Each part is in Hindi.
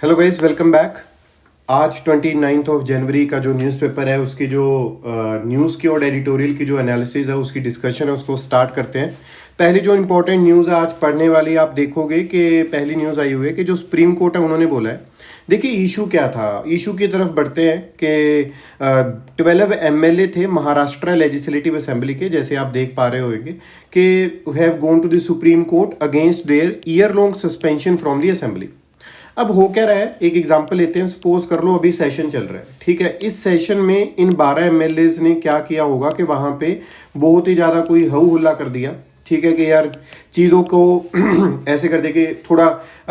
Hello guys, welcome back. आज 29 ऑफ जनवरी का जो न्यूज़पेपर है उसकी जो न्यूज़ की और एडिटोरियल की जो एनालिसिस है उसकी डिस्कशन है उसको स्टार्ट करते हैं। पहली जो इंपॉर्टेंट न्यूज़ है आज पढ़ने वाली, आप देखोगे कि पहली न्यूज़ आई हुई है कि जो सुप्रीम कोर्ट है उन्होंने बोला है। देखिए इशू क्या था, इशू की तरफ बढ़ते हैं कि 12 एमएलए थे महाराष्ट्र लेजिस्लेटिव असेंबली के, जैसे आप देख पा रहे होंगे कि have gone to the Supreme Court against their year long suspension from the assembly. अब हो क्या रहा है, एक एग्जांपल लेते हैं। सपोज कर लो अभी सेशन चल रहा है, ठीक है। इस सेशन में इन 12 एमएलए ने क्या किया होगा कि वहां पे बहुत ही ज़्यादा कोई हऊ हुल्ला कर दिया, ठीक है, कि यार चीज़ों को ऐसे कर दे कि थोड़ा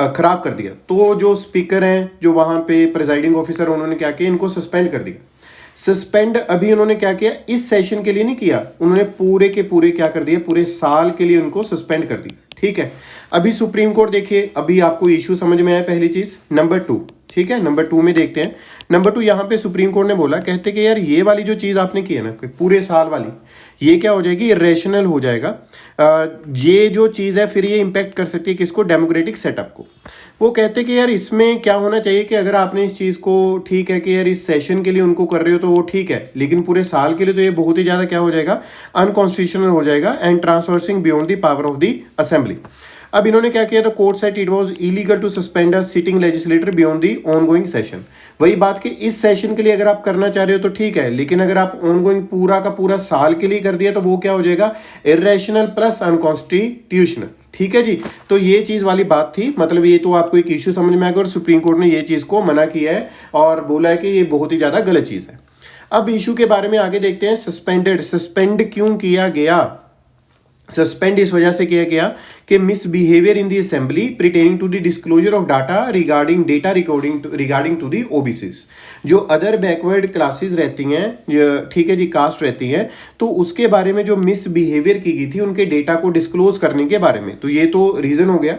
खराब कर दिया। तो जो स्पीकर हैं, जो वहां पे प्रिजाइडिंग ऑफिसर, उन्होंने क्या किया, इनको सस्पेंड कर दिया। सस्पेंड अभी उन्होंने क्या किया, इस सेशन के लिए नहीं किया, उन्होंने पूरे के पूरे क्या कर दिया, पूरे साल के लिए उनको सस्पेंड कर दी, ठीक है। अभी सुप्रीम कोर्ट देखिए, अभी आपको इशू समझ में आया पहली चीज। नंबर 2, ठीक है, नंबर 2 में देखते हैं। नंबर 2 यहाँ पे सुप्रीम कोर्ट ने बोला, कहते कि यार ये वाली जो चीज आपने की है ना पूरे साल वाली, ये क्या हो जाएगी, इरेशनल हो जाएगा। ये जो चीज है फिर ये इंपैक्ट कर सकती है किसको, डेमोक्रेटिक सेटअप को। वो कहते कि यार इसमें क्या होना चाहिए कि अगर आपने इस चीज़ को, ठीक है कि यार इस सेशन के लिए उनको कर रहे हो तो वो ठीक है, लेकिन पूरे साल के लिए तो ये बहुत ही ज़्यादा क्या हो जाएगा, अनकॉन्स्टिट्यूशनल हो जाएगा and transversing beyond the power of the assembly. अब इन्होंने क्या किया, तो court said it was illegal to suspend a sitting legislator beyond the ongoing session. वही बात कि इस सेशन के लिए अगर आप करना चाह रहे हो तो ठीक है, लेकिन अगर आप ऑनगोइंग पूरा का पूरा साल के लिए कर दिया तो वो क्या हो जाएगा, इरेशनल प्लस अनकॉन्स्टिट्यूशनल, ठीक है जी। तो ये चीज वाली बात थी, मतलब ये तो आपको एक इश्यू समझ में आएगा और सुप्रीम कोर्ट ने ये चीज को मना किया है और बोला है कि ये बहुत ही ज्यादा गलत चीज है। अब इशू के बारे में आगे देखते हैं। सस्पेंड क्यों किया गया, सस्पेंड इस वजह से किया गया कि misbehaviour in the assembly pertaining to the disclosure of data regarding to the OBCs. जो अदर बैकवर्ड क्लासेस रहती हैं, ठीक है जी, कास्ट रहती हैं, तो उसके बारे में जो मिसबिहेवियर की गई थी उनके डेटा को डिस्क्लोज करने के बारे में, तो ये तो रीजन हो गया।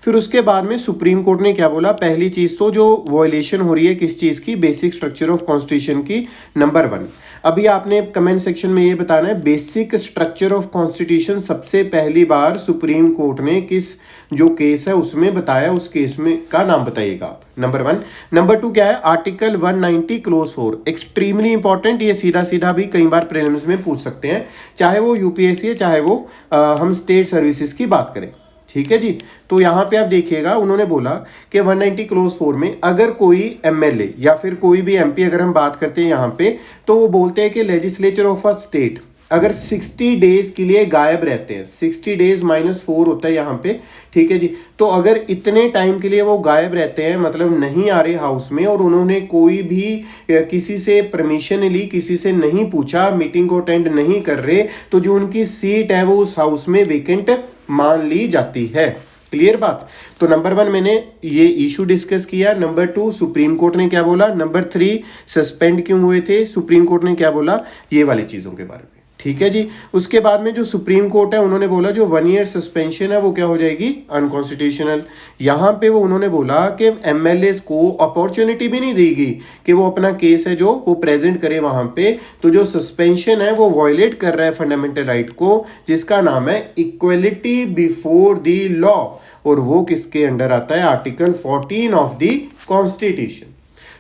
फिर उसके बाद में सुप्रीम कोर्ट ने क्या बोला, पहली चीज तो जो वॉयलेशन हो रही है किस चीज की, बेसिक स्ट्रक्चर ऑफ कॉन्स्टिट्यूशन की, नंबर 1। अभी आपने कमेंट सेक्शन में ये बताना है बेसिक स्ट्रक्चर ऑफ कॉन्स्टिट्यूशन सबसे पहली बार सुप्रीम कोर्ट ने किस जो केस है उसमें बताया, उस केस में का नाम बताइएगा आप, नंबर 1। नंबर 2 क्या है, आर्टिकल 190 क्लोज 4, एक्सट्रीमली इंपॉर्टेंट। ये सीधा सीधा भी कई बार प्रीलिम्स में पूछ सकते हैं, चाहे वो यूपीएससी है चाहे वो हम स्टेट सर्विसेज की बात करें, ठीक है जी। तो यहां पे आप देखिएगा, उन्होंने बोला कि 190 क्लोज 4 में अगर कोई एमएलए या फिर कोई भी एमपी, अगर हम बात करते हैं यहां पे, तो वो बोलते हैं कि लेजिस्लेचर ऑफ अ स्टेट अगर 60 डेज के लिए गायब रहते हैं, 60 डेज -4 होता है यहाँ पे, ठीक है जी। तो अगर इतने टाइम के लिए वो गायब रहते हैं, मतलब नहीं आ रहे हाउस में, और उन्होंने कोई भी किसी से परमिशन ली, किसी से नहीं पूछा, मीटिंग को अटेंड नहीं कर रहे, तो जो उनकी सीट है वो उस हाउस में वेकेंट मान ली जाती है। क्लियर बात। तो नंबर 1 मैंने ये इशू डिस्कस किया। नंबर 2 सुप्रीम कोर्ट ने क्या बोला। नंबर 3 सस्पेंड क्यों हुए थे, सुप्रीम कोर्ट ने क्या बोला, ये वाली चीजों के बारे में, ठीक है जी। उसके बाद में जो सुप्रीम कोर्ट है उन्होंने बोला जो 1 ईयर सस्पेंशन है वो क्या हो जाएगी, अनकॉन्स्टिट्यूशनल। यहां पे वो उन्होंने बोला कि एमएलए को अपॉर्चुनिटी भी नहीं दी गई कि वो अपना केस है जो वो प्रेजेंट करे वहां पे। तो जो सस्पेंशन है वो वायलेट कर रहा है फंडामेंटल राइट को, जिसका नाम है इक्वलिटी बिफोर द लॉ, और वो किसके अंडर आता है, आर्टिकल 14 ऑफ द कॉन्स्टिट्यूशन।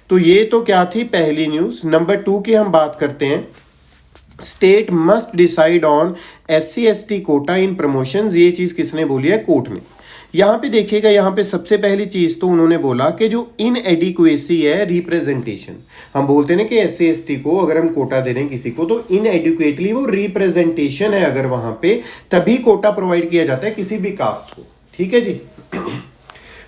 तो ये तो क्या थी पहली न्यूज। नंबर 2 की हम बात करते हैं। State must decide on SC/ST quota in promotions. ये चीज किसने बोली है, कोर्ट ने। यहां पे देखिएगा, यहां पे सबसे पहली चीज तो उन्होंने बोला कि जो इनएडिक्वेसी है रिप्रेजेंटेशन, हम बोलते हैं ना कि SC/ST को अगर हम कोटा दे रहे हैं किसी को तो इनएडिक्वेटली वो रिप्रेजेंटेशन है अगर वहां पे, तभी कोटा प्रोवाइड किया जाता है किसी भी कास्ट को, ठीक है जी।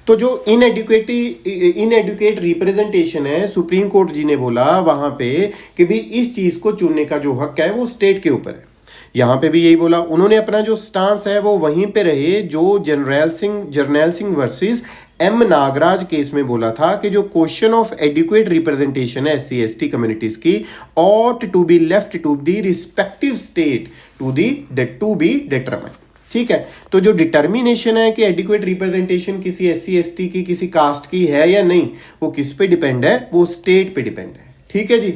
तो जो इनएडुकेट रिप्रेजेंटेशन है, सुप्रीम कोर्ट जी ने बोला वहां पे कि भी इस चीज को चुनने का जो हक है वो स्टेट के ऊपर है। यहां पे भी यही बोला उन्होंने, अपना जो स्टांस है वो वहीं पे रहे जो Jarnail Singh versus M Nagaraj case में बोला था कि जो क्वेश्चन ऑफ एडिक्वेट रिप्रेजेंटेशन है SC/ST कम्युनिटीज की ought to be left to the respective state to be determined, ठीक है। तो जो डिटर्मिनेशन है कि एडिक्वेट रिप्रेजेंटेशन किसी SC/ST की, किसी कास्ट की है या नहीं, वो किस पे डिपेंड है, वो स्टेट पे डिपेंड है, ठीक है जी।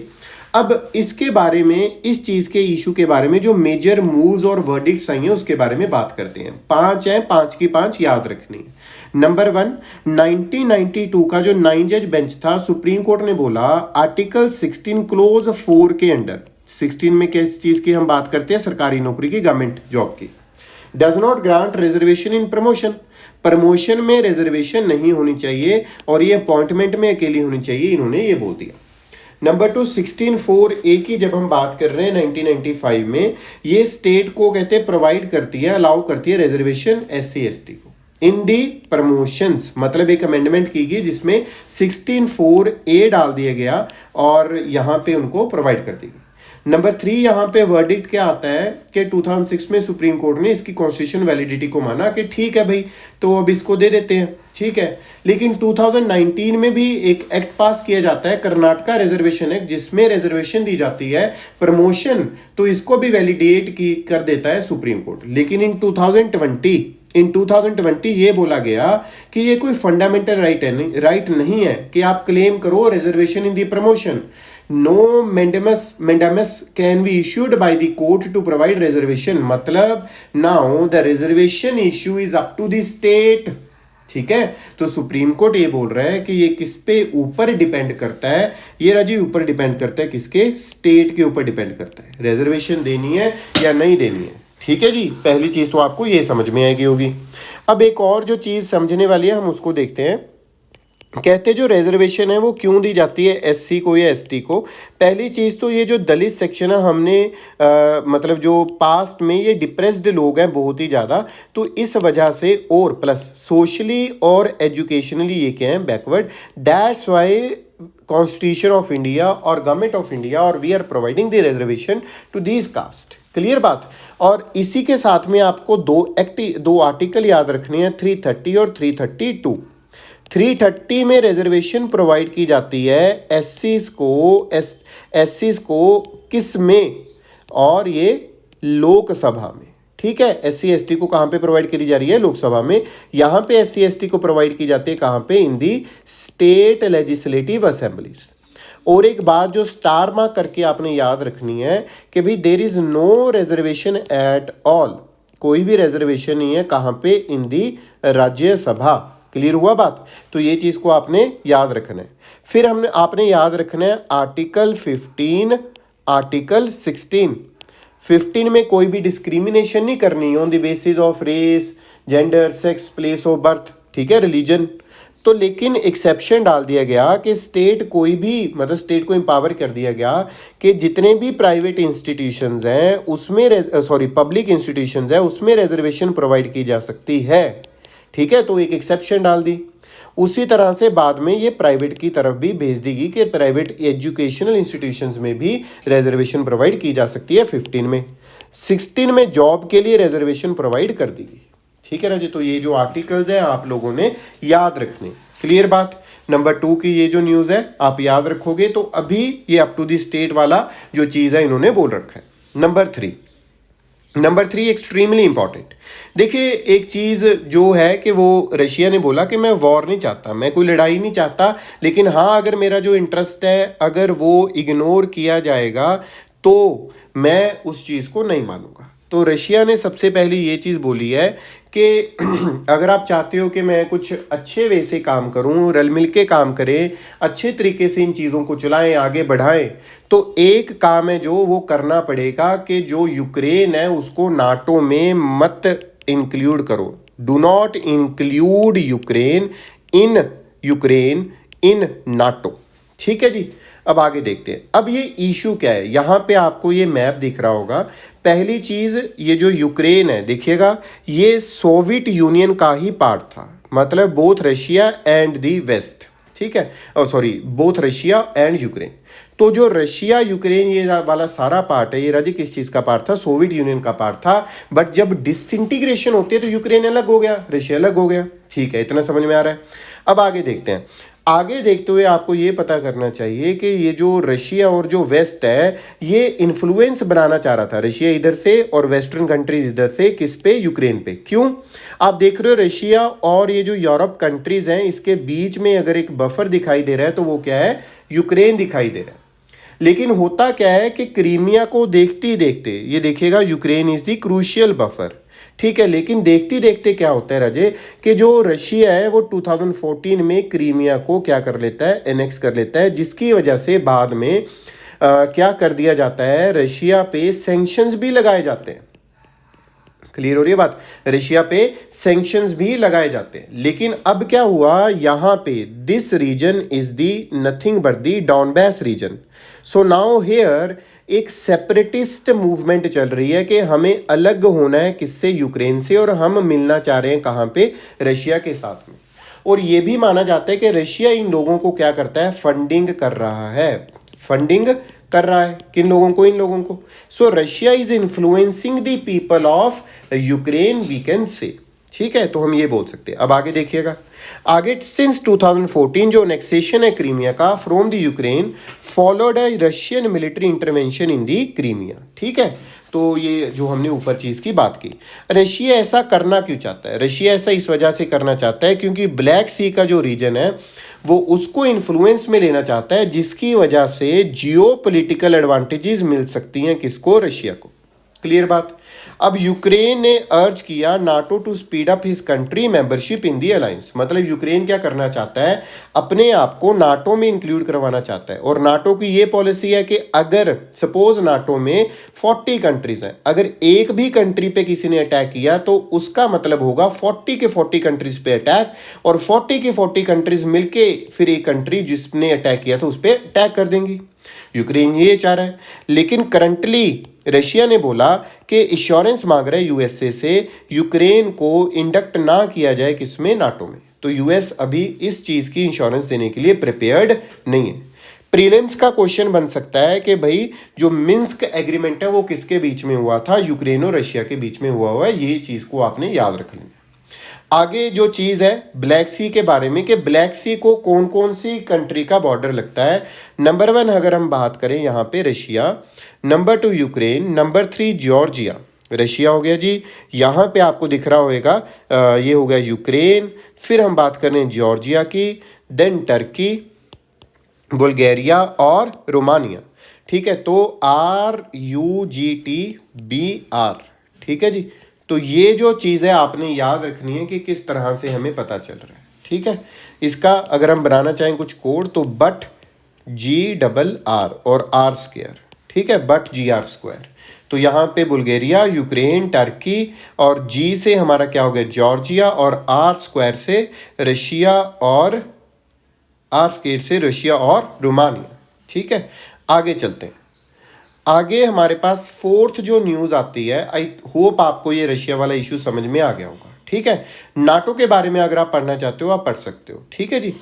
अब इसके बारे में, इस चीज के इशू के बारे में जो मेजर मूव्स और वर्डिक्ट्स आई हैं उसके बारे में बात करते हैं। 5 हैं, 5 की 5 याद रखनी है। नंबर 1, 1992 का जो 9 जज बेंच था, सुप्रीम कोर्ट ने बोला आर्टिकल 16 क्लोज 4 के अंडर, 16 में किस चीज की हम बात करते हैं, सरकारी नौकरी की, गवर्नमेंट जॉब की, does not grant reservation in promotion, promotion में रिजर्वेशन नहीं होनी चाहिए और ये अपॉइंटमेंट में अकेली होनी चाहिए, इन्होंने ये बोल दिया। नंबर 2, 16(4)(a) की जब हम बात कर रहे हैं 1995 में, ये स्टेट को कहते हैं प्रोवाइड करती है, अलाउ करती है रिजर्वेशन SC/ST को इन दी प्रमोशंस, मतलब एक अमेंडमेंट की गई जिसमें 16(4)(a) डाल दिया गया और यहां पे उनको प्रोवाइड कर दी गई। नंबर 3, यहां पे वर्डिक्ट क्या आता है कि 2006 में सुप्रीम कोर्ट ने इसकी कॉन्स्टिट्यूशन वैलिडिटी को माना कि ठीक है भाई, तो अब इसको दे देते हैं, ठीक है। लेकिन 2019 में भी एक एक्ट पास किया जाता है, कर्नाटका रिजर्वेशन एक्ट, जिसमें रिजर्वेशन दी जाती है प्रमोशन, तो इसको भी वैलिडेट की कर देता है सुप्रीम कोर्ट। लेकिन इन 2020 ये बोला गया कि ये कोई फंडामेंटल राइट नहीं है कि आप क्लेम करो reservation in the promotion. No mandamus can be issued by the court to provide reservation, मतलब now the reservation issue is up to the state, ठीक है। तो सुप्रीम कोर्ट ये बोल रहा है कि ये किस पे ऊपर डिपेंड करता है, ये राजी ऊपर डिपेंड करता है, किसके, स्टेट के ऊपर डिपेंड करता है, रिजर्वेशन देनी है या नहीं देनी है, ठीक है जी। पहली चीज तो आपको ये समझ में आएगी होगी। अब एक और जो चीज समझने वाली है हम उसको देखते हैं। कहते जो रिजर्वेशन है वो क्यों दी जाती है SC को या ST को। पहली चीज़ तो ये जो दलित सेक्शन है, हमने मतलब जो पास्ट में ये डिप्रेस्ड लोग हैं बहुत ही ज़्यादा, तो इस वजह से, और प्लस सोशली और एजुकेशनली ये क्या है, backward, that's why constitution of India और गवर्नमेंट ऑफ इंडिया और we are providing the reservation to these caste. Clear बात। और इसी के साथ में आपको दो आर्टिकल याद रखने हैं, 330 और 332। 330 में रिजर्वेशन प्रोवाइड की जाती है SCs को किस में, और ये लोकसभा में, ठीक है। SC/ST को कहाँ पे प्रोवाइड करी जा रही है, लोकसभा में। यहाँ पे SC/ST को प्रोवाइड की जाती है कहाँ पे, इन दी स्टेट लेजिस्लेटिव असेंबलीज। और एक बात जो स्टार मार्क करके आपने याद रखनी है कि भाई there is no reservation at all, कोई भी रिजर्वेशन नहीं है कहाँ पे, इन दी राज्यसभा। क्लियर हुआ बात। तो ये चीज को आपने याद रखना है। फिर आपने याद रखना है आर्टिकल 15, आर्टिकल 16 में कोई भी डिस्क्रिमिनेशन नहीं करनी on the basis of race, gender, sex, place of birth, ठीक है, रिलीजन। तो लेकिन एक्सेप्शन डाल दिया गया कि स्टेट कोई भी, मतलब स्टेट को एम्पावर कर दिया गया कि जितने भी प्राइवेट इंस्टीट्यूशंस हैं उसमें पब्लिक इंस्टीट्यूशंस है उसमें रिजर्वेशन प्रोवाइड की जा सकती है, ठीक है। तो एक एक्सेप्शन डाल दी। उसी तरह से बाद में ये प्राइवेट की तरफ भी भेज दी गई कि प्राइवेट एजुकेशनल इंस्टीट्यूशंस में भी रिजर्वेशन प्रोवाइड की जा सकती है 15 में। 16 में जॉब के लिए रिजर्वेशन प्रोवाइड कर दी गई, ठीक है ना जी। तो ये जो आर्टिकल्स हैं आप लोगों ने याद रखने। क्लियर बात। नंबर 2 की ये जो न्यूज़ है आप याद रखोगे तो अभी ये अप टू द स्टेट वाला जो चीज़ है इन्होंने बोल रखा है। Number 3 extremely important. देखिए एक चीज़ जो है कि वो रशिया ने बोला कि मैं वॉर नहीं चाहता, मैं कोई लड़ाई नहीं चाहता, लेकिन हाँ अगर मेरा जो इंटरेस्ट है अगर वो इग्नोर किया जाएगा तो मैं उस चीज़ को नहीं मानूंगा। तो रशिया ने सबसे पहले ये चीज़ बोली है कि अगर आप चाहते हो कि मैं कुछ अच्छे वे से काम करूं, रल मिल के काम करें, अच्छे तरीके से इन चीज़ों को चलाएं, आगे बढ़ाएं, तो एक काम है जो वो करना पड़ेगा कि जो यूक्रेन है उसको नाटो में मत इंक्लूड करो। Do not include Ukraine in NATO, ठीक है जी। अब आगे देखते हैं। अब ये इशू क्या है, यहाँ पे आपको ये मैप दिख रहा होगा। पहली चीज़ ये जो यूक्रेन है देखिएगा, ये सोवियत यूनियन का ही पार्ट था, मतलब both Russia and the West, ठीक है, बोथ रशिया एंड यूक्रेन। तो जो रशिया यूक्रेन ये वाला सारा पार्ट है, ये राज्य किस चीज़ का पार्ट था, सोवियत यूनियन का पार्ट था। बट जब डिसइंटीग्रेशन होती है तो यूक्रेन अलग हो गया, रशिया अलग हो गया, ठीक है, इतना समझ में आ रहा है। अब आगे देखते हैं। आगे देखते हुए आपको ये पता करना चाहिए कि ये जो रशिया और जो वेस्ट है ये इन्फ्लुएंस बनाना चाह रहा था, रशिया इधर से और वेस्टर्न कंट्रीज इधर से, किस पे, यूक्रेन पे। क्यों? आप देख रहे हो रशिया और ये जो यूरोप कंट्रीज हैं इसके बीच में अगर एक बफर दिखाई दे रहा है तो वो क्या है, यूक्रेन दिखाई दे रहा है। लेकिन होता क्या है कि क्रीमिया को देखते ही देखते, ये देखिएगा Ukraine is the crucial buffer, ठीक है, लेकिन देखते देखते क्या होता है राजे कि जो रशिया है वो 2014 में क्रीमिया को क्या कर लेता है, एनेक्स कर लेता है, जिसकी वजह से बाद में क्या कर दिया जाता है, रशिया पे सैंक्शंस भी लगाए जाते हैं। क्लियर हो रही है बात, रशिया पे सैंक्शंस भी लगाए जाते हैं। लेकिन अब क्या हुआ यहाँ पे, this region is the nothing but the Donbas region. So now here एक सेपरेटिस्ट मूवमेंट चल रही है कि हमें अलग होना है किससे, यूक्रेन से, और हम मिलना चाह रहे हैं कहाँ पे, रशिया के साथ में। और ये भी माना जाता है कि रशिया इन लोगों को क्या करता है, फंडिंग कर रहा है, फंडिंग कर रहा है, किन लोगों को, इन लोगों को। So Russia is influencing the people of Ukraine, we can say, ठीक है, तो हम ये बोल सकते हैं। अब आगे देखिएगा, आगे सिंस 2014 जो नेक्सेशन है क्रीमिया का from the Ukraine followed a Russian military intervention in the Crimea, ठीक है। तो ये जो हमने ऊपर चीज़ की बात की, रशिया ऐसा करना क्यों चाहता है, रशिया ऐसा इस वजह से करना चाहता है क्योंकि ब्लैक सी का जो रीजन है वो उसको इन्फ्लुएंस में लेना चाहता है, जिसकी वजह से जियो पॉलिटिकल एडवांटेजेस मिल सकती हैं किसको, रशिया को। क्लियर बात। अब यूक्रेन ने अर्ज किया NATO to speed up his country membership in the alliance, मतलब यूक्रेन क्या करना चाहता है, अपने आप को नाटो में इंक्लूड करवाना चाहता है। और नाटो की ये पॉलिसी है कि अगर सपोज नाटो में 40 कंट्रीज हैं, अगर एक भी कंट्री पे किसी ने अटैक किया तो उसका मतलब होगा 40 के 40 कंट्रीज पे अटैक, और 40 के 40 कंट्रीज मिलके फिर एक कंट्री जिसने अटैक किया तो उस पर अटैक कर देंगी। यूक्रेन ये चाह रहा है, लेकिन करंटली रशिया ने बोला कि इंश्योरेंस मांग रहा है यूएसए से यूक्रेन को इंडक्ट ना किया जाए किसमें, नाटो में। तो यूएस अभी इस चीज़ की इंश्योरेंस देने के लिए प्रिपेयर्ड नहीं है। प्रीलिम्स का क्वेश्चन बन सकता है कि भाई जो मिन्स्क एग्रीमेंट है वो किसके बीच में हुआ था, यूक्रेन और रशिया के बीच में हुआ है, ये चीज़ को आपने याद रख लेना। आगे जो चीज़ है ब्लैक सी के बारे में कि ब्लैक सी को कौन कौन सी कंट्री का बॉर्डर लगता है। नंबर 1 अगर हम बात करें यहाँ पे Russia, number 2 Ukraine, number 3 Georgia. Russia हो गया जी, यहाँ पे आपको दिख रहा होगा ये हो गया यूक्रेन। फिर हम बात कर रहे हैं जॉर्जिया की, देन टर्की, बुल्गारिया और रोमानिया, ठीक है। तो RUGTBR, ठीक है जी। तो ये जो चीज़ है आपने याद रखनी है कि किस तरह से हमें पता चल रहा है, ठीक है। इसका अगर हम बनाना चाहें कुछ कोड तो बट GRR और R², ठीक है, बट GR²। तो यहाँ पे बुल्गारिया, यूक्रेन, टर्की, और G से हमारा क्या हो गया, जॉर्जिया, और R² से रशिया, और R² से रशिया और रोमानिया, ठीक है। आगे चलते हैं। आगे हमारे पास फोर्थ जो न्यूज़ आती है, आई होप आपको ये रशिया वाला इशू समझ में आ गया होगा, ठीक है। नाटो के बारे में अगर आप पढ़ना चाहते हो आप पढ़ सकते हो, ठीक है जी।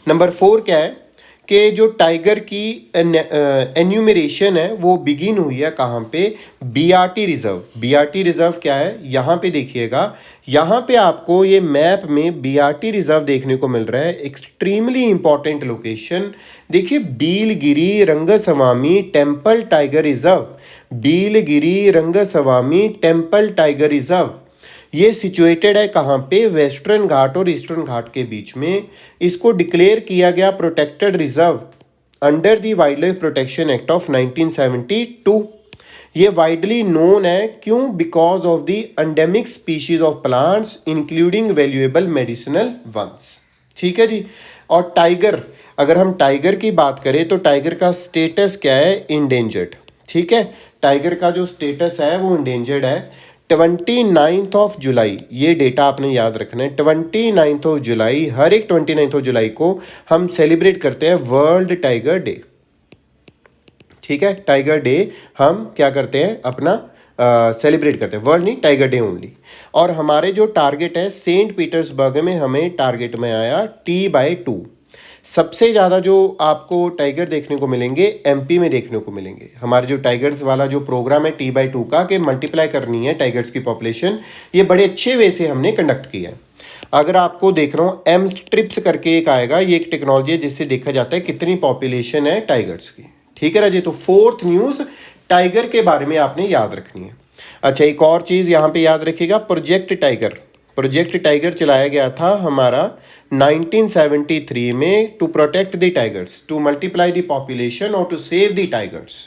नंबर 4 क्या है कि जो टाइगर की एन्यूमरेशन है वो बिगिन हुई है कहाँ पे, BRT रिजर्व। BRT रिजर्व क्या है, यहाँ पे देखिएगा, यहाँ पे आपको ये मैप में BRT रिजर्व देखने को मिल रहा है, एक्सट्रीमली इंपॉर्टेंट लोकेशन। देखिए, Biligiri Rangaswamy temple tiger reserve, Biligiri Rangaswamy temple tiger reserve, ये सिचुएटेड है कहाँ पे, वेस्टर्न घाट और ईस्टर्न घाट के बीच में। इसको डिक्लेयर किया गया protected reserve under the wild life protection act of 1972। ये वाइडली नोन है, क्यों, because of the endemic species of plants including valuable medicinal ones, ठीक है जी। और टाइगर, अगर हम टाइगर की बात करें तो टाइगर का स्टेटस क्या है, इंडेंजर्ड, ठीक है। टाइगर का जो स्टेटस है वो इंडेंजर्ड है। 29 जुलाई, ये डेटा आपने याद रखना है, 29 जुलाई, हर एक 29 जुलाई को हम सेलिब्रेट करते हैं वर्ल्ड टाइगर डे, ठीक है। टाइगर डे हम क्या करते हैं अपना सेलिब्रेट करते हैं, वर्ल्ड नहीं, टाइगर डे ओनली। और हमारे जो टारगेट है सेंट पीटर्सबर्ग में, हमें टारगेट में आया T/2। सबसे ज़्यादा जो आपको टाइगर देखने को मिलेंगे MP में देखने को मिलेंगे। हमारे जो टाइगर्स वाला जो प्रोग्राम है T/2 का, कि मल्टीप्लाई करनी है टाइगर्स की पॉपुलेशन, ये बड़े अच्छे वे से हमने कंडक्ट किया है। अगर आपको देख रहा हूँ M-STRIPS करके एक आएगा, ये एक टेक्नोलॉजी है जिससे देखा जाता है कितनी पॉपुलेशन है टाइगर्स की, ठीक है राजी। तो फोर्थ न्यूज़ टाइगर के बारे में आपने याद रखनी है। अच्छा, एक और चीज़ यहाँ पे याद रखिएगा, प्रोजेक्ट टाइगर। प्रोजेक्ट टाइगर चलाया गया था हमारा 1973 में to protect the tigers, to multiply the population और to save the tigers,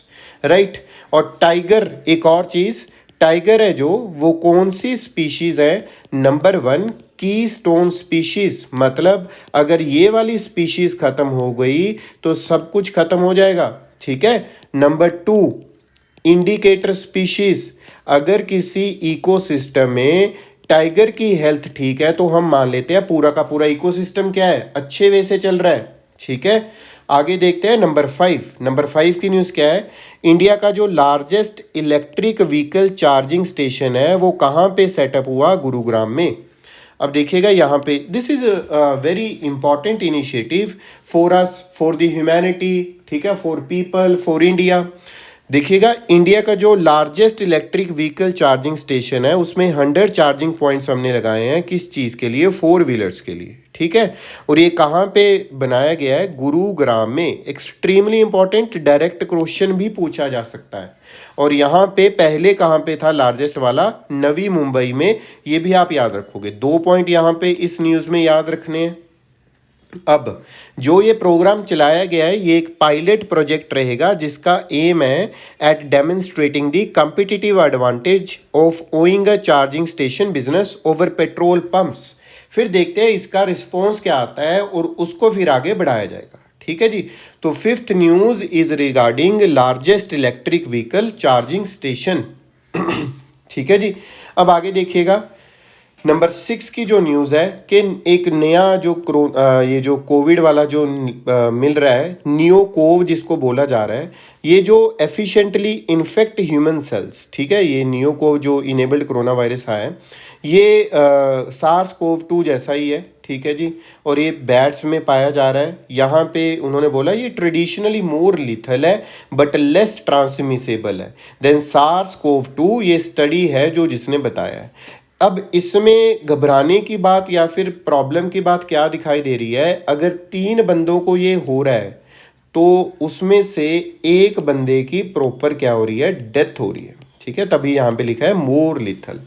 right. और टाइगर, एक और चीज़, टाइगर है जो वो कौन सी स्पीशीज़ है? नंबर 1 की स्टोन स्पीशीज़, मतलब अगर ये वाली स्पीशीज़ ख़त्म हो गई तो सब कुछ ख़त्म हो जाएगा, ठीक है। नंबर 2 इंडिकेटर स्पीशीज़, अगर किसी इकोसिस्टम में टाइगर की हेल्थ ठीक है तो हम मान लेते हैं पूरा का पूरा इकोसिस्टम क्या है, अच्छे वे से चल रहा है, ठीक है। आगे देखते हैं नंबर 5। नंबर 5 की न्यूज़ क्या है? इंडिया का जो largest electric vehicle charging station है वो कहाँ पे सेटअप हुआ? गुरुग्राम में। अब देखिएगा यहाँ पे, this is very important initiative for us, for the humanity, ठीक है, फॉर पीपल, फॉर इंडिया। देखिएगा इंडिया का जो largest electric vehicle charging station है उसमें 100 चार्जिंग पॉइंट्स हमने लगाए हैं। किस चीज़ के लिए? 4 व्हीलर्स के लिए, ठीक है। और ये कहाँ पे बनाया गया है? गुरुग्राम में। एक्सट्रीमली इंपॉर्टेंट, डायरेक्ट क्वेश्चन भी पूछा जा सकता है। और यहाँ पे पहले कहाँ पे था लार्जेस्ट वाला? नवी मुंबई में। ये भी आप याद रखोगे। 2 पॉइंट यहाँ पे इस न्यूज़ में याद रखने हैं। अब जो ये प्रोग्राम चलाया गया है ये एक पायलट प्रोजेक्ट रहेगा जिसका एम है at demonstrating the competitive advantage of owning a charging station business over petrol pumps. फिर देखते हैं इसका रिस्पॉन्स क्या आता है और उसको फिर आगे बढ़ाया जाएगा, ठीक है जी। तो 5th news is regarding largest electric vehicle charging station, ठीक है जी। अब आगे देखिएगा नंबर 6 की जो न्यूज़ है कि एक नया जो ये जो कोविड वाला जो मिल रहा है, नियोकोव जिसको बोला जा रहा है, ये जो एफिशिएंटली इन्फेक्ट ह्यूमन सेल्स, ठीक है। ये नियोकोव जो इनेबल्ड कोरोना वायरस आया है ये सार्स कोव 2 जैसा ही है, ठीक है जी। और ये बैट्स में पाया जा रहा है। यहाँ पे उन्होंने बोला ये ट्रेडिशनली मोर लिथल है बट लेस ट्रांसमिसेबल है देन सार्स कोव 2। ये स्टडी है जो जिसने बताया है। अब इसमें घबराने की बात या फिर प्रॉब्लम की बात क्या दिखाई दे रही है? अगर 3 बंदों को ये हो रहा है तो उसमें से एक बंदे की प्रॉपर क्या हो रही है? डेथ हो रही है, ठीक है। तभी यहाँ पे लिखा है मोर लिथल,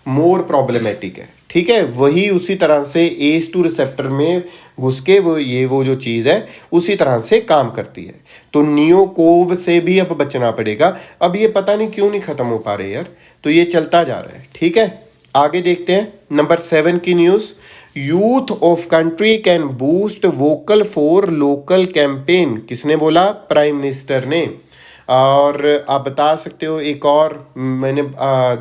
मोर प्रॉब्लमेटिक है, ठीक है। वही उसी तरह से ACE2 रिसेप्टर में घुस के वो जो चीज़ है उसी तरह से काम करती है। तो नियोकोव से भी अब बचना पड़ेगा। अब ये पता नहीं क्यों नहीं ख़त्म हो पा रहे यार, तो ये चलता जा रहा है, ठीक है। आगे देखते हैं नंबर 7 की news. Youth of country can boost vocal for local campaign. किसने बोला? प्राइम मिनिस्टर ने। और आप बता सकते हो एक और, मैंने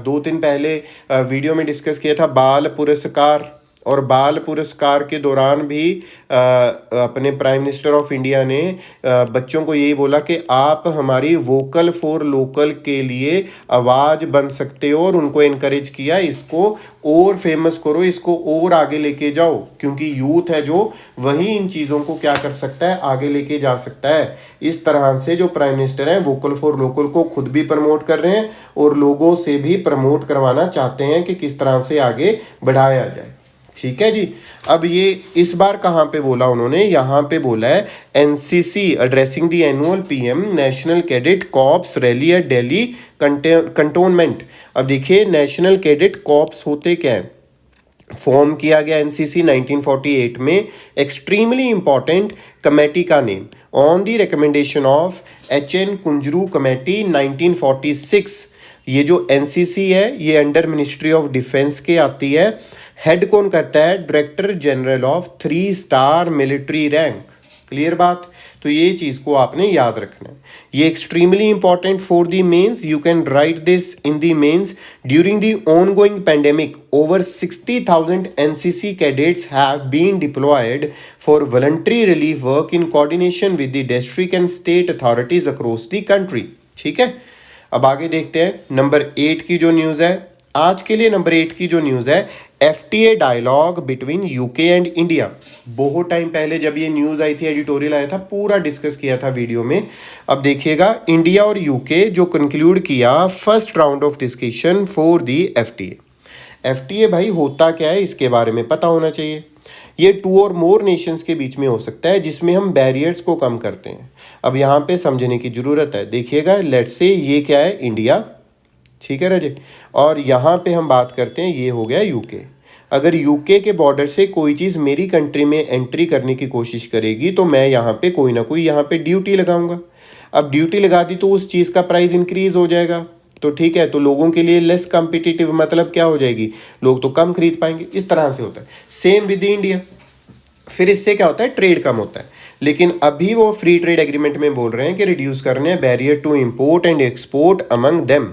2 दिन पहले वीडियो में डिस्कस किया था बाल पुरस्कार, और बाल पुरस्कार के दौरान भी अपने प्राइम मिनिस्टर ऑफ इंडिया ने बच्चों को यही बोला कि आप हमारी वोकल फॉर लोकल के लिए आवाज़ बन सकते हो, और उनको इनकरेज किया इसको और फेमस करो, इसको और आगे लेके जाओ, क्योंकि यूथ है जो वही इन चीज़ों को क्या कर सकता है? आगे लेके जा सकता है। इस तरह से जो प्राइम मिनिस्टर हैं वोकल फॉर लोकल को खुद भी प्रमोट कर रहे हैं और लोगों से भी प्रमोट करवाना चाहते हैं कि किस तरह से आगे बढ़ाया जाए, ठीक है जी। अब ये इस बार कहाँ पे बोला उन्होंने? यहाँ पे बोला है NCC addressing the annual PM national cadet corps rally at Delhi cantonment. अब देखिए नेशनल कैडेट कॉर्प्स होते क्या है? फॉर्म किया गया NCC 1948 में, एक्सट्रीमली इंपॉर्टेंट कमेटी का name, on the recommendation of HN Kunzru committee 1946। ये जो NCC है ये अंडर मिनिस्ट्री ऑफ डिफेंस के आती है। हेड कौन करता है? Director general of 3 star military rank. Clear बात? तो ये चीज़ को आपने याद रखना है। ये extremely important for the mains. You can write this in the mains. During the ongoing pandemic over 60,000 NCC cadets have been deployed for voluntary relief work in coordination with the district and state authorities across the country, ठीक है। अब आगे देखते हैं नंबर 8 की जो न्यूज़ है आज के लिए। नंबर 8 की जो न्यूज़ है, FTA dialogue between UK and India. बहुत टाइम पहले जब ये न्यूज़ आई थी, एडिटोरियल आया था, पूरा डिस्कस किया था वीडियो में। अब देखिएगा इंडिया और UK जो कंक्लूड किया first round of discussion for the FTA भाई होता क्या है इसके बारे में पता होना चाहिए। ये 2 और मोर नेशंस के बीच में हो सकता है जिसमें हम बैरियर्स को कम करते हैं। अब यहाँ पे समझने की ज़रूरत है। देखिएगा लेट्स से ये क्या है? इंडिया, ठीक है राजे। और यहाँ पे हम बात करते हैं ये हो गया UK। अगर यूके के बॉर्डर से कोई चीज़ मेरी कंट्री में एंट्री करने की कोशिश करेगी तो मैं यहाँ पे कोई ना कोई यहाँ पे ड्यूटी लगाऊंगा। अब ड्यूटी लगा दी तो उस चीज़ का प्राइस इंक्रीज हो जाएगा, तो ठीक है, तो लोगों के लिए लेस कॉम्पिटिटिव मतलब क्या हो जाएगी, लोग तो कम खरीद पाएंगे। इस तरह से होता है। Same with India. फिर इससे क्या होता है, ट्रेड कम होता है। लेकिन अभी वो फ्री ट्रेड एग्रीमेंट में बोल रहे हैं कि रिड्यूस करने हैं barrier to import and export among them.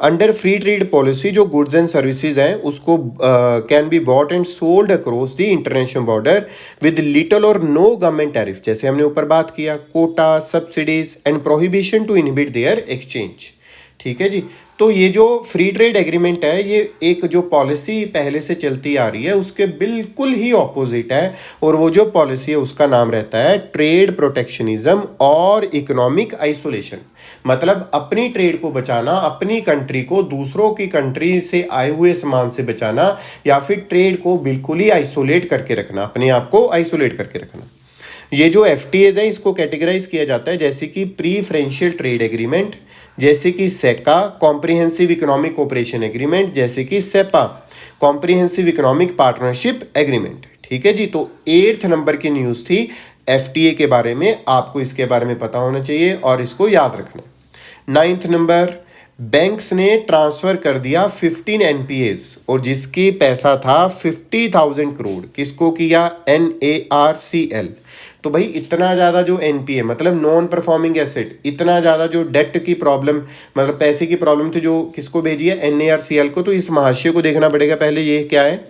Under free trade policy जो गुड्स एंड सर्विसेज हैं उसको can be bought and sold across the international border with little or no government tariff. जैसे हमने ऊपर बात किया, quota, subsidies and prohibition to inhibit their exchange. ठीक है जी। तो ये जो फ्री ट्रेड एग्रीमेंट है ये एक जो पॉलिसी पहले से चलती आ रही है उसके बिल्कुल ही ऑपोजिट है, और वो जो पॉलिसी है उसका नाम रहता है ट्रेड प्रोटेक्शनिज्म और इकोनॉमिक आइसोलेशन। मतलब अपनी ट्रेड को बचाना, अपनी कंट्री को दूसरों की कंट्री से आए हुए सामान से बचाना, या फिर ट्रेड को बिल्कुल ही आइसोलेट करके रखना, अपने आप को आइसोलेट करके रखना। ये जो एफटीएज है इसको कैटेगराइज किया जाता है जैसे कि प्रीफरेंशियल ट्रेड एग्रीमेंट, जैसे कि सेका कॉम्प्रिहेंसिव इकोनॉमिक कोऑपरेशन एग्रीमेंट, जैसे कि CEPA comprehensive economic partnership agreement. ठीक है जी। तो 8th नंबर की न्यूज़ थी एफटीए के बारे में, आपको इसके बारे में पता होना चाहिए और इसको याद रखना। 9th नंबर, बैंक्स ने ट्रांसफर कर दिया 15 एनपीएस और जिसकी पैसा था 50,000 करोड़। किसको किया? NARCL। तो भाई इतना ज़्यादा जो एनपीए मतलब नॉन परफॉर्मिंग एसेट, इतना ज़्यादा जो डेट की प्रॉब्लम मतलब पैसे की प्रॉब्लम थी, जो किसको भेजी है? NARCL को। तो इस महाशय को देखना पड़ेगा पहले, ये क्या है?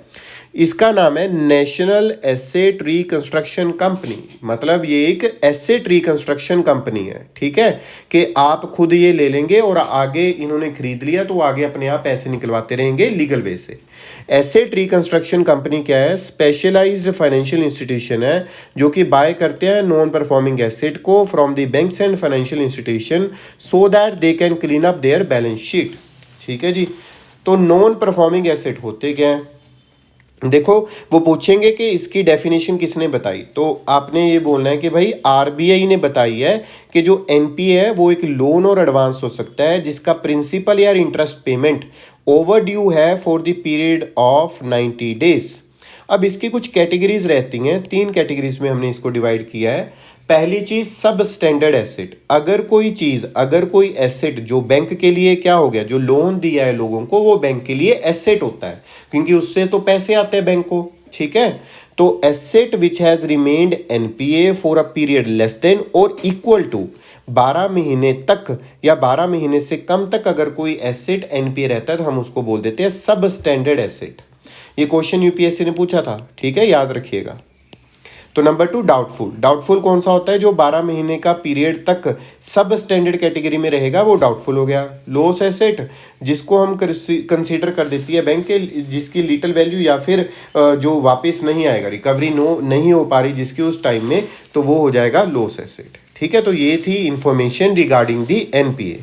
इसका नाम है नेशनल एसेट रिकंस्ट्रक्शन कंपनी। मतलब ये एक एसेट रिकंस्ट्रक्शन कंपनी है। ठीक है, कि आप खुद ये ले लेंगे और आगे इन्होंने खरीद लिया तो आगे अपने आप पैसे निकलवाते रहेंगे लीगल वे से। एसेट रिकंस्ट्रक्शन कंपनी क्या है? स्पेशलाइज्ड फाइनेंशियल इंस्टीट्यूशन है जो कि बाय करते हैं नॉन परफॉर्मिंग एसेट को from the banks and financial institution so that they can clean up their balance sheet. ठीक है जी। तो नॉन परफॉर्मिंग एसेट होते क्या है? देखो, वो पूछेंगे कि इसकी डेफिनेशन किसने बताई, तो आपने ये बोलना है कि भाई आरबीआई ने बताई है कि जो एनपीए है वो एक लोन और एडवांस हो सकता है जिसका प्रिंसिपल या इंटरेस्ट पेमेंट ओवर ड्यू है for the period of 90 days. अब इसकी कुछ कैटेगरीज रहती हैं, 3 कैटेगरीज में हमने इसको डिवाइड किया है। पहली चीज सब स्टैंडर्ड एसेट। अगर कोई एसेट जो बैंक के लिए क्या हो गया, जो लोन दिया है लोगों को, वो बैंक के लिए एसेट होता है क्योंकि उससे तो पैसे आते हैं बैंक को। ठीक है, तो asset which has remained NPA for a period less than और इक्वल टू 12 महीने तक या 12 महीने से कम तक अगर कोई एसेट एनपीए रहता है तो हम उसको बोल देते हैं सब स्टैंडर्ड एसेट। ये क्वेश्चन यूपीएससी ने पूछा था। ठीक है, याद रखिएगा। तो नंबर 2 डाउटफुल। डाउटफुल कौन सा होता है? जो 12 महीने का पीरियड तक सब स्टैंडर्ड कैटेगरी में रहेगा वो डाउटफुल हो गया। लॉस एसेट जिसको हम कंसीडर कर देती है बैंक के, जिसकी लिटिल वैल्यू या फिर जो वापस नहीं आएगा, रिकवरी नहीं हो पा रही जिसकी उस टाइम में, तो वो हो जाएगा लॉस एसेट। ठीक है, तो ये थी इंफॉर्मेशन रिगार्डिंग दी एनपीए।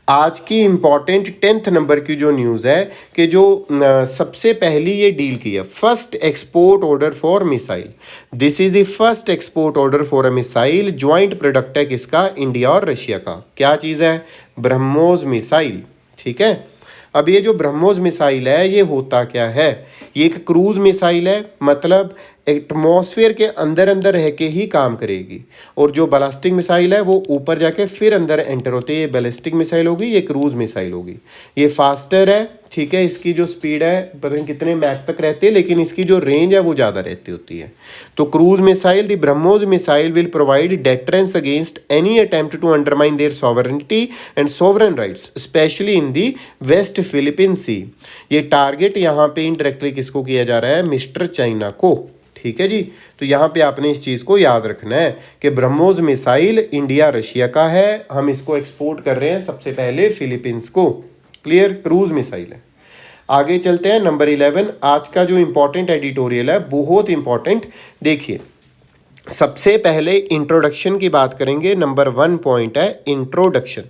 आज की इंपॉर्टेंट 10th नंबर की जो न्यूज़ है कि जो सबसे पहली ये डील की है, first export order for missile. This is the first export order for a missile. Joint product है किसका? इंडिया और रशिया का। क्या चीज़ है? ब्रह्मोस मिसाइल। ठीक है, अब ये जो ब्रह्मोस मिसाइल है ये होता क्या है? ये एक क्रूज मिसाइल है, मतलब एटमॉस्फेयर के अंदर अंदर रह के ही काम करेगी। और जो बैलिस्टिक मिसाइल है वो ऊपर जाके फिर अंदर एंटर होती है। ये बैलिस्टिक मिसाइल होगी, ये क्रूज मिसाइल होगी। ये फास्टर है। ठीक है, इसकी जो स्पीड है पता नहीं कितने मैक तक रहती है, लेकिन इसकी जो रेंज है वो ज़्यादा रहती होती है। तो cruise missile, the BrahMos missile will provide deterrence against any attempt to undermine their sovereignty and sovereign rights specially in the West Philippine Sea. ये टारगेट यहाँ पे इनडायरेक्टली किसको किया जा रहा है? मिस्टर चाइना को। ठीक है जी। तो यहाँ पे आपने इस चीज़ को याद रखना है कि ब्रह्मोस मिसाइल इंडिया रशिया का है, हम इसको एक्सपोर्ट कर रहे हैं सबसे पहले फिलीपींस को। क्लियर? क्रूज मिसाइल है। आगे चलते हैं नंबर 11। आज का जो इंपॉर्टेंट एडिटोरियल है बहुत इंपॉर्टेंट, देखिए। सबसे पहले इंट्रोडक्शन की बात करेंगे। नंबर 1 पॉइंट है इंट्रोडक्शन।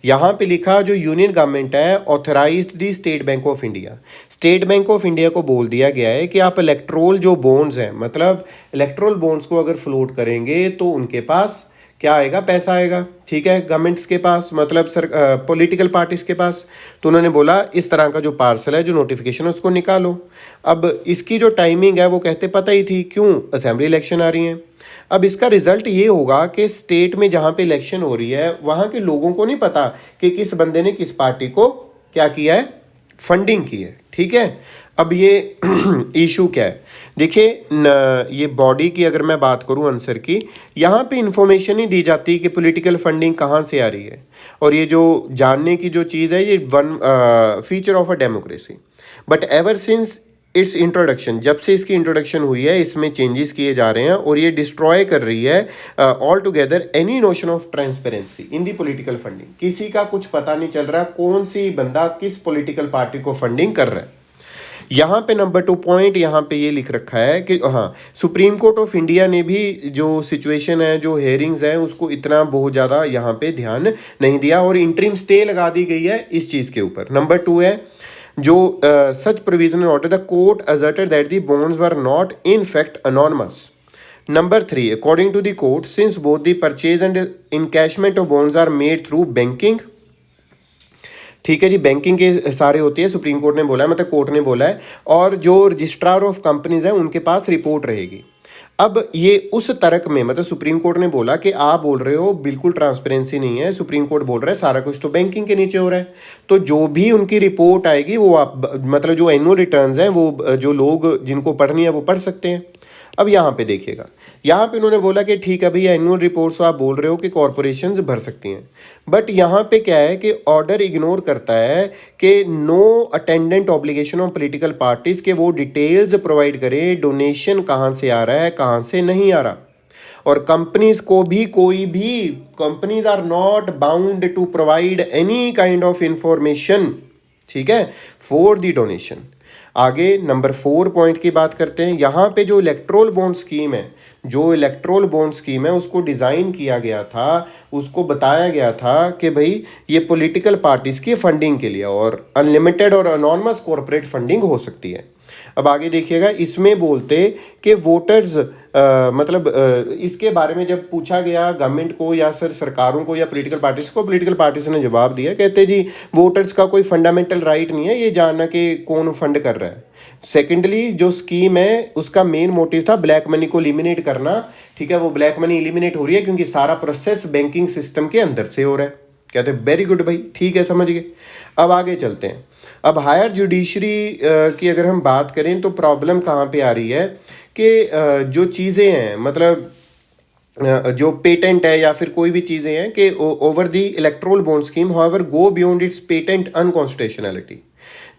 यहाँ पे लिखा जो यूनियन गवर्नमेंट है authorised the state bank of India. State bank of India को बोल दिया गया है कि आप इलेक्ट्रोल जो बॉन्ड्स हैं, मतलब इलेक्ट्रोल बॉन्ड्स को अगर फ्लोट करेंगे तो उनके पास क्या आएगा, पैसा आएगा, ठीक है, गवर्नमेंट्स के पास, मतलब सर पॉलिटिकल पार्टीज के पास। तो उन्होंने बोला इस तरह का जो पार्सल है, जो नोटिफिकेशन है, उसको निकालो। अब इसकी जो टाइमिंग है वो कहते पता ही थी, क्यों, असेंबली इलेक्शन आ रही हैं। अब इसका रिजल्ट ये होगा कि स्टेट में जहाँ पे इलेक्शन हो रही है वहाँ के लोगों को नहीं पता कि किस बंदे ने किस पार्टी को क्या किया है, फंडिंग की है, ठीक है। अब ये इशू क्या है, देखिए ये बॉडी की अगर मैं बात करूं आंसर की, यहाँ पे इंफॉर्मेशन ही दी जाती है कि पॉलिटिकल फंडिंग कहाँ से आ रही है। और ये जो जानने की जो चीज़ है, ये one feature of a democracy. But ever since it's introduction, जब से इसकी इंट्रोडक्शन हुई है इसमें चेंजेस किए जा रहे हैं और ये डिस्ट्रॉय कर रही है all together any notion of transparency in the political funding. किसी का कुछ पता नहीं चल रहा कौन सी बंदा किस पॉलिटिकल पार्टी को फंडिंग कर रहा है। यहाँ पे नंबर 2 पॉइंट यहाँ पे ये लिख रखा है कि हाँ, सुप्रीम कोर्ट ऑफ इंडिया ने भी जो सिचुएशन है, जो हेयरिंग्स है, उसको इतना बहुत ज़्यादा यहाँ पे ध्यान नहीं दिया और इंटरिम स्टे लगा दी गई है इस चीज़ के ऊपर। नंबर 2 है जो such provisional order the court asserted that the bonds were not in fact anonymous. Number 3, according to the court since both the purchase and encashment of bonds are made through banking, ठीक है जी, बैंकिंग के सारे होती है, सुप्रीम कोर्ट ने बोला है, मतलब कोर्ट ने बोला है, और जो रजिस्ट्रार ऑफ कंपनीज है उनके पास रिपोर्ट रहेगी। अब ये उस तर्क में, मतलब सुप्रीम कोर्ट ने बोला कि आप बोल रहे हो बिल्कुल ट्रांसपेरेंसी नहीं है, सुप्रीम कोर्ट बोल रहा है सारा कुछ तो बैंकिंग के नीचे हो रहा है, तो जो भी उनकी रिपोर्ट आएगी वो आप, मतलब जो एनुअल रिटर्न्स हैं वो जो लोग जिनको पढ़नी है वो पढ़ सकते हैं। अब यहाँ पे देखिएगा, यहाँ पे उन्होंने बोला कि ठीक है भैया एनुअल रिपोर्ट्स आप बोल रहे हो कि कॉरपोरेशंस भर सकती हैं, बट यहाँ पे क्या है कि ऑर्डर इग्नोर करता है कि no attendant obligation of political parties के वो डिटेल्स प्रोवाइड करें डोनेशन कहाँ से आ रहा है, कहाँ से नहीं आ रहा। और कंपनीज को भी, कोई भी companies are not bound to provide any kind of information, ठीक है, फॉर द डोनेशन। आगे नंबर 4 पॉइंट की बात करते हैं। यहाँ पे जो इलेक्ट्रोल बॉन्ड स्कीम है, जो इलेक्ट्रोल बॉन्ड स्कीम है उसको डिज़ाइन किया गया था, उसको बताया गया था कि भाई ये पॉलिटिकल पार्टीज़ की फंडिंग के लिए, और अनलिमिटेड और अनॉनमस कॉरपोरेट फंडिंग हो सकती है। अब आगे देखिएगा, इसमें बोलते कि वोटर्स मतलब इसके बारे में जब पूछा गया गवर्नमेंट को या सरकारों को या पॉलिटिकल पार्टीज को, पॉलिटिकल पार्टीज ने जवाब दिया, कहते जी वोटर्स का कोई फंडामेंटल राइट नहीं है ये जानना कि कौन फंड कर रहा है। सेकेंडली जो स्कीम है उसका मेन मोटिव था ब्लैक मनी को एलिमिनेट करना, ठीक है, वो ब्लैक मनी एलिमिनेट हो रही है क्योंकि सारा प्रोसेस बैंकिंग सिस्टम के अंदर से हो रहा है। कहते हैं वेरी गुड भाई, ठीक है, समझ गए। अब आगे चलते हैं। अब हायर जुडिशरी की अगर हम बात करें तो प्रॉब्लम कहाँ पे आ रही है कि जो चीज़ें हैं, मतलब जो पेटेंट है या फिर कोई भी चीज़ें हैं कि over the electoral bond scheme however go beyond its patent unconstitutionality.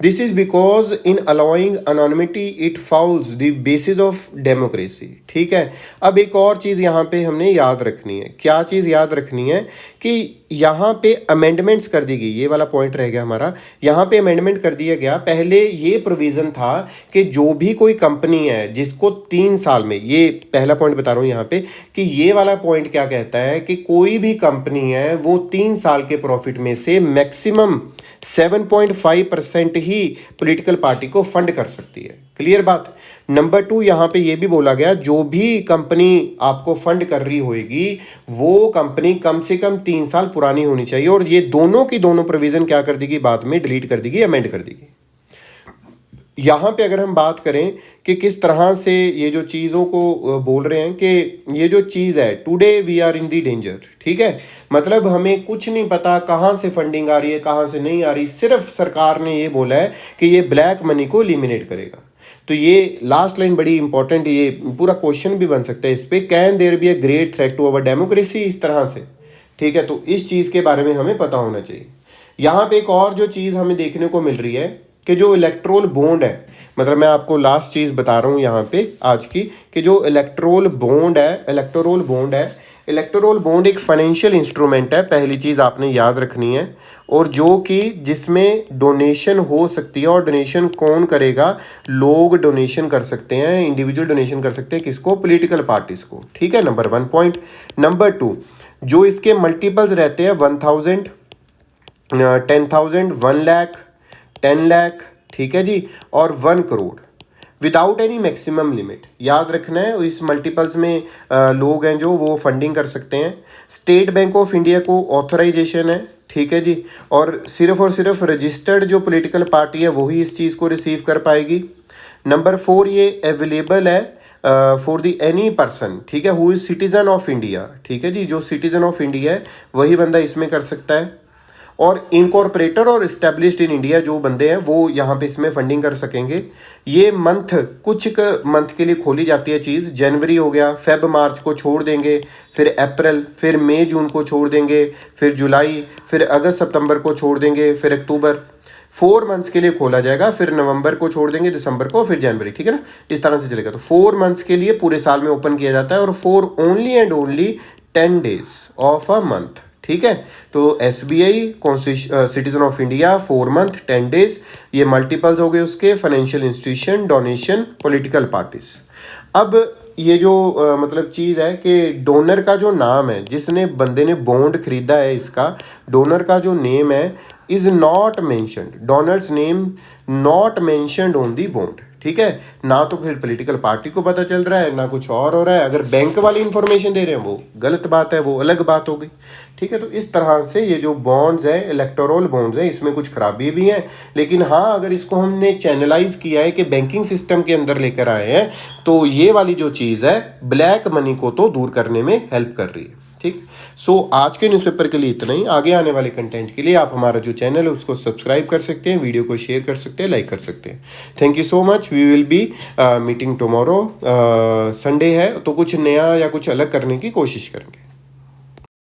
This is because in allowing anonymity it fouls the basis of democracy, ठीक है। अब एक और चीज़ यहाँ पे हमने याद रखनी है, क्या चीज़ याद रखनी है कि यहाँ पे अमेंडमेंट्स कर दी गई, ये वाला पॉइंट रह गया हमारा, यहाँ पे अमेंडमेंट कर दिया गया। पहले ये प्रोविज़न था कि जो भी कोई कंपनी है जिसको 3 साल में, ये पहला पॉइंट बता रहा हूँ यहाँ पे कि ये वाला पॉइंट क्या कहता है कि कोई भी कंपनी है वो 3 साल के प्रॉफिट में से मैक्सिमम 7.5% ही पॉलिटिकल पार्टी को फंड कर सकती है। क्लियर बात। नंबर 2 यहाँ पे ये भी बोला गया जो भी कंपनी आपको फंड कर रही होगी वो कंपनी कम से कम 3 साल पुरानी होनी चाहिए, और ये दोनों की दोनों प्रोविजन क्या कर देगी, बाद में डिलीट कर देगी, अमेंड कर देगी। यहाँ पे अगर हम बात करें कि किस तरह से ये जो चीज़ों को बोल रहे हैं कि ये जो चीज़ है today we are in the danger, ठीक है, मतलब हमें कुछ नहीं पता कहाँ से फंडिंग आ रही है कहाँ से नहीं आ रही, सिर्फ सरकार ने ये बोला है कि ये ब्लैक मनी को एलिमिनेट करेगा। तो ये लास्ट लाइन बड़ी इंपॉर्टेंट, ये पूरा क्वेश्चन भी बन सकता है इस पर, can there be a great threat to our democracy, इस तरह से, ठीक है। तो इस चीज़ के बारे में हमें पता होना चाहिए। यहाँ पे एक और जो चीज़ हमें देखने को मिल रही है कि जो इलेक्ट्रोल बॉन्ड है, मतलब मैं आपको लास्ट चीज़ बता रहा हूँ यहाँ पे आज की, कि जो इलेक्ट्रोल बॉन्ड है, इलेक्टोरल बॉन्ड एक फाइनेंशियल इंस्ट्रूमेंट है, पहली चीज़ आपने याद रखनी है, और जो कि जिसमें डोनेशन हो सकती है, और डोनेशन कौन करेगा, लोग डोनेशन कर सकते हैं, इंडिविजुअल डोनेशन कर सकते हैं, किसको, पॉलिटिकल पार्टीज को, ठीक है, नंबर 1 पॉइंट। नंबर 2 जो इसके मल्टीपल्स रहते हैं 1000, 10,000, 1 लाख, 10 लाख, ठीक है जी, और 1 crore. Without any maximum limit. याद रखना है, इस मल्टीपल्स में लोग हैं जो वो फंडिंग कर सकते हैं। स्टेट बैंक ऑफ इंडिया को ऑथराइजेशन है, ठीक है जी, और सिर्फ रजिस्टर्ड जो पॉलिटिकल पार्टी है वही इस चीज़ को रिसीव कर पाएगी। नंबर 4, ये अवेलेबल है फॉर दी एनी पर्सन, ठीक है, who is citizen of India, ठीक है जी, जो सिटीज़न ऑफ इंडिया है वही बंदा इसमें कर सकता है। और इनकॉर्पोरेटर और इस्टेब्लिश्ड इन इंडिया जो बंदे हैं वो यहाँ पे इसमें फंडिंग कर सकेंगे। ये कुछ मंथ के लिए खोली जाती है चीज़। जनवरी हो गया, फेब मार्च को छोड़ देंगे, फिर अप्रैल, फिर मई जून को छोड़ देंगे, फिर जुलाई, फिर अगस्त सितंबर को छोड़ देंगे, फिर अक्टूबर। 4 मंथ्स के लिए खोला जाएगा, फिर नवंबर को छोड़ देंगे, दिसंबर को, फिर जनवरी, ठीक है ना, इस तरह से चलेगा। तो 4 मंथ्स के लिए पूरे साल में ओपन किया जाता है, और for only and only 10 days of a month, ठीक है। तो SBI citizen of India 4 month 10 days, ये मल्टीपल्स हो गए उसके, financial institution, donation, political parties. अब ये जो मतलब चीज़ है कि डोनर का जो नाम है, जिसने बंदे ने बॉन्ड खरीदा है, इसका डोनर का जो नेम है is not mentioned, donors name not mentioned on the bond, ठीक है। ना तो फिर पॉलिटिकल पार्टी को पता चल रहा है, ना कुछ और हो रहा है। अगर बैंक वाली इंफॉर्मेशन दे रहे हैं वो गलत बात है, वो अलग बात हो गई, ठीक है। तो इस तरह से ये जो बॉन्ड्स है, इलेक्टोरल बॉन्ड्स है, इसमें कुछ खराबी भी हैं, लेकिन हाँ, अगर इसको हमने चैनलाइज किया है कि बैंकिंग सिस्टम के अंदर लेकर आए हैं, तो ये वाली जो चीज़ है ब्लैक मनी को तो दूर करने में हेल्प कर रही है, ठीक। सो आज के न्यूज़पेपर के लिए इतना ही। आगे आने वाले कंटेंट के लिए आप हमारा जो चैनल है उसको सब्सक्राइब कर सकते हैं, वीडियो को शेयर कर सकते हैं, लाइक कर सकते हैं। Thank you so much. We will be meeting tomorrow. Sunday है तो कुछ नया या कुछ अलग करने की कोशिश करेंगे।